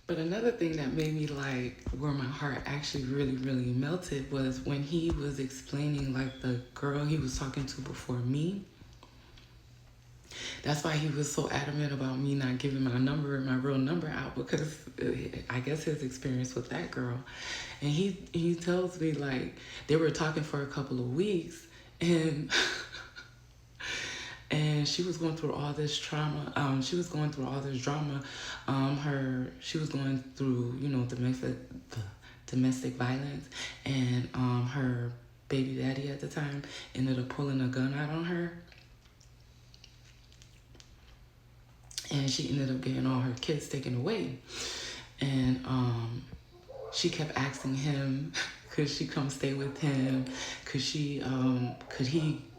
But another thing that made me like where my heart actually really, really melted was when he was explaining like the girl he was talking to before me. That's why he was so adamant about me not giving my real number out because I guess his experience with that girl. And he tells me like they were talking for a couple of weeks and and she was going through all this trauma. She was going through all this drama. She was going through domestic violence, and her baby daddy at the time ended up pulling a gun out on her, and she ended up getting all her kids taken away. And she kept asking him, could she come stay with him? Could he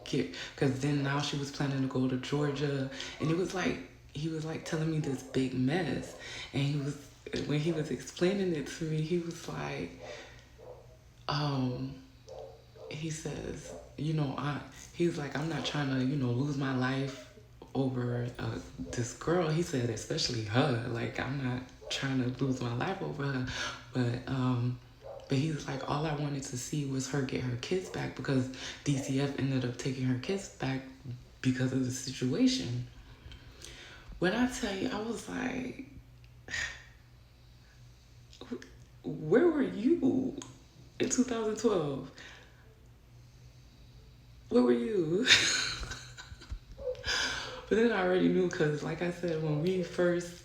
get? Because then now she was planning to go to Georgia, and it was like he was like telling me this big mess, and when he was explaining it to me, he was like, um, he says, he's like, I'm not trying to, lose my life over this girl. He said, especially her. Like, I'm not trying to lose my life over her, but he was like, all I wanted to see was her get her kids back because DCF ended up taking her kids back because of the situation. When I tell you, I was like, where were you in 2012? Where were you? But then I already knew because, like I said, when we first,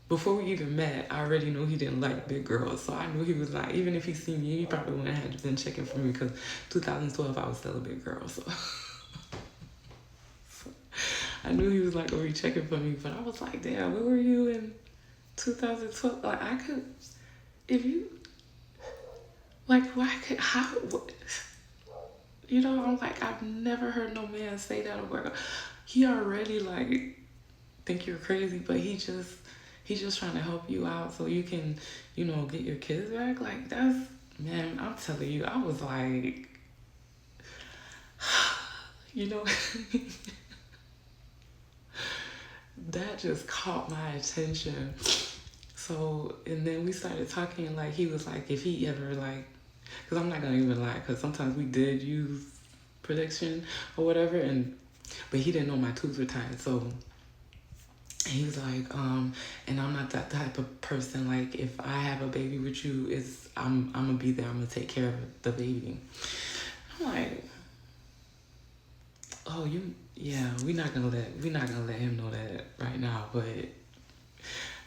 before we even met, I already knew he didn't like big girls. So I knew he was like, even if he seen me, he probably wouldn't have been checking for me because 2012, I was still a big girl. So I knew he was like going to be checking for me. But I was like, damn, where were you in 2012? Like, I could, if you, like, why could, how, what? I'm like, I've never heard no man say that about. He already like think you're crazy, but he's just trying to help you out so you can, get your kids back. Like that's man, I'm telling you, I was like, that just caught my attention. So and then we started talking. Like he was like, if he ever like, because I'm not gonna even lie, because sometimes we did use protection or whatever, but he didn't know my tubes were tied. So he was like, and I'm not that type of person. Like if I have a baby with you, I'm gonna be there. I'm gonna take care of the baby. I'm like, oh, we're not gonna let him know that right now. But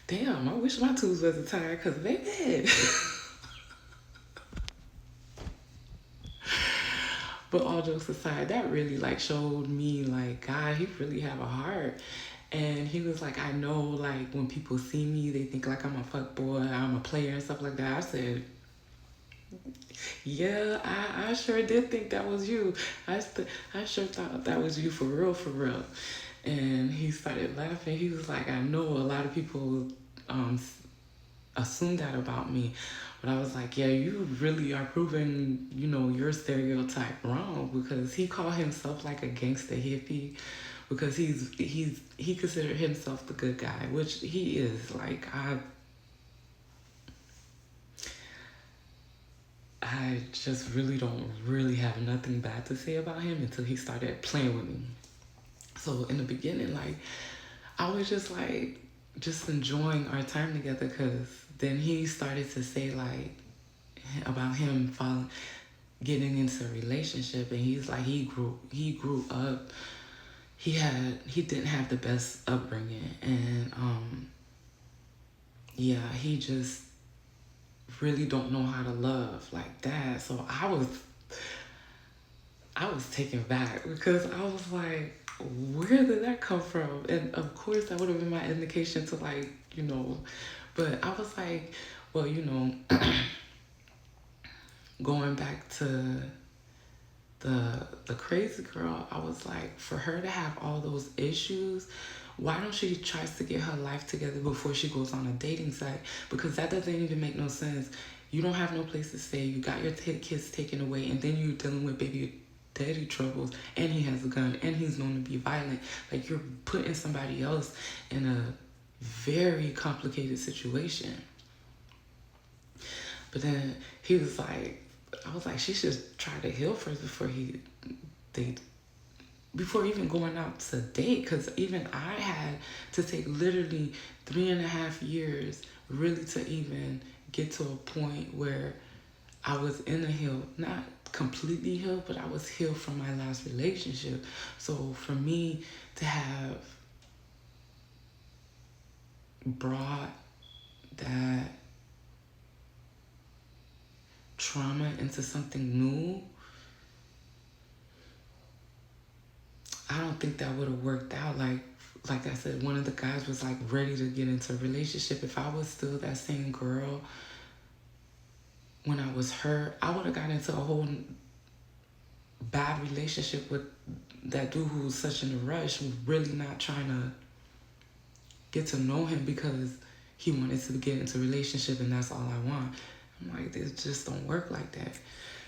damn, I wish my tubes wasn't tied, cause baby. But all jokes aside, that really like showed me like God, he really have a heart. And he was like, I know like when people see me, they think like I'm a fuck boy, I'm a player and stuff like that. I said, yeah, I sure did think that was you. I sure thought that was you for real, for real. And he started laughing. He was like, I know a lot of people assume that about me. But I was like, yeah, you really are proving, your stereotype wrong, because he called himself like a gangster hippie because he considered himself the good guy, which he is. Like I just really don't really have nothing bad to say about him until he started playing with me. So in the beginning, like I was just like just enjoying our time together, because then he started to say like about him getting into a relationship, and he's like he grew up, he didn't have the best upbringing, and he just really don't know how to love like that. So I was taken back because I was like, where did that come from? And of course that would have been my indication to like, but I was like, well, going back to the crazy girl, I was like, for her to have all those issues, why don't she try to get her life together before she goes on a dating site? Because that doesn't even make no sense. You don't have no place to stay. You got your kids taken away, and then you're dealing with baby daddy troubles, and he has a gun, and he's known to be violent. Like you're putting somebody else in very complicated situation. But then he was like, I was like, she should try to heal first they before even going out to date, because even I had to take literally 3.5 years really to even get to a point where I was in a heal, not completely healed, but I was healed from my last relationship. So for me to have brought that trauma into something new, I don't think that would have worked out. Like I said, one of the guys was like ready to get into a relationship. If I was still that same girl when I was hurt, I would have got into a whole bad relationship with that dude who was such in a rush, who really not trying to get to know him because he wanted to get into a relationship and that's all I want. I'm like, this just don't work like that.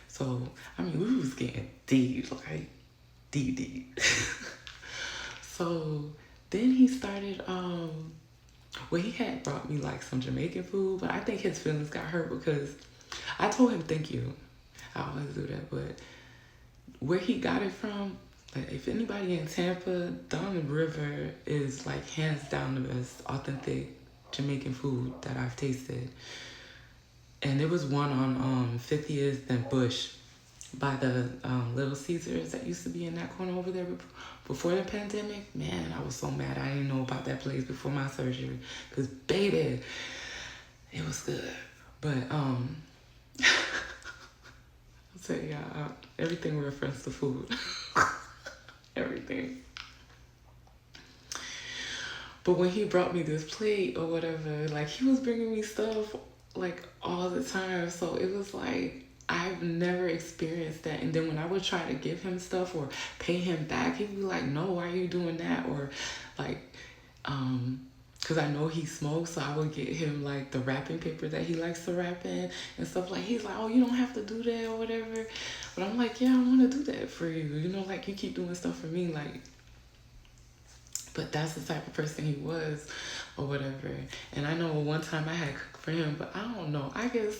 So, I mean, we was getting deep, like deep. So then he started, well, he had brought me like some Jamaican food, but I think his feelings got hurt because I told him thank you. I always do that, but where he got it from, like if anybody in Tampa, Don River is like hands down the best authentic Jamaican food that I've tasted. And there was one on 50th and Bush by the Little Caesars that used to be in that corner over there before the pandemic. Man, I was so mad I didn't know about that place before my surgery, because baby, it was good. But I'll tell you, everything reference to food. Everything. But when he brought me this plate or whatever, like he was bringing me stuff like all the time. So it was like, I've never experienced that. And then when I would try to give him stuff or pay him back, he'd be like, no, why are you doing that? Or like, because I know he smokes, so I would get him like the wrapping paper that he likes to wrap in and stuff. Like he's like, oh, you don't have to do that or whatever. But I'm like, yeah, I want to do that for you. You know, like you keep doing stuff for me, like. But that's the type of person he was or whatever. And I know one time I had cooked for him, but I don't know. I guess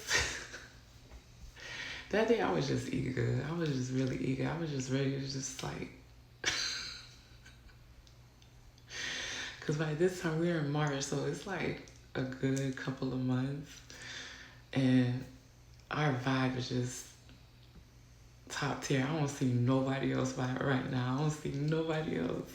that day I was just eager. I was just really eager. I was just ready to just like... Because by this time we're in March, so it's like a good couple of months. And our vibe is just top tier. I don't see nobody else vibe right now. I don't see nobody else.